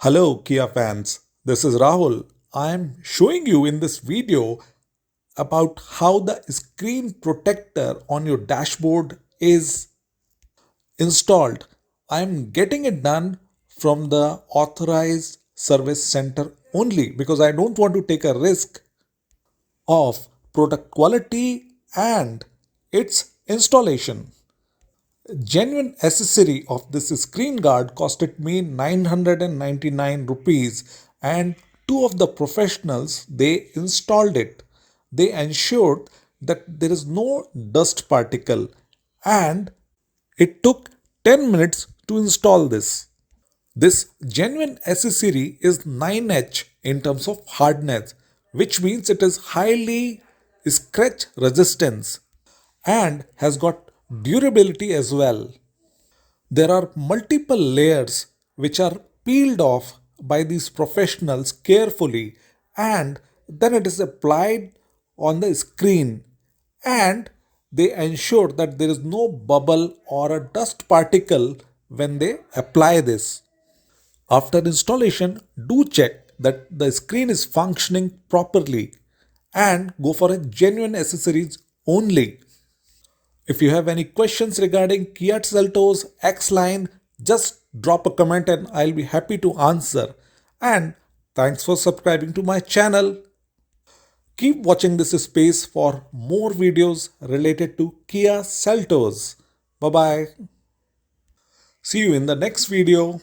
Hello Kia fans, this is Rahul. I am showing you in this video about how the screen protector on your dashboard is installed. I am getting it done from the authorized service center only because I don't want to take a risk of product quality and its installation. Genuine accessory of this screen guard costed me 999 rupees, and two of the professionals they installed it. They ensured that there is no dust particle, and it took 10 minutes to install this. This genuine accessory is 9H in terms of hardness, which means it is highly scratch resistance and has got durability as well. There are multiple layers which are peeled off by these professionals carefully, and then it is applied on the screen, and they ensure that there is no bubble or a dust particle when they apply this. After installation, do check that the screen is functioning properly and go for a genuine accessories only. If you have any questions regarding Kia Seltos X line, just drop a comment and I'll be happy to answer. And thanks for subscribing to my channel. Keep watching this space for more videos related to Kia Seltos. Bye bye. See you in the next video.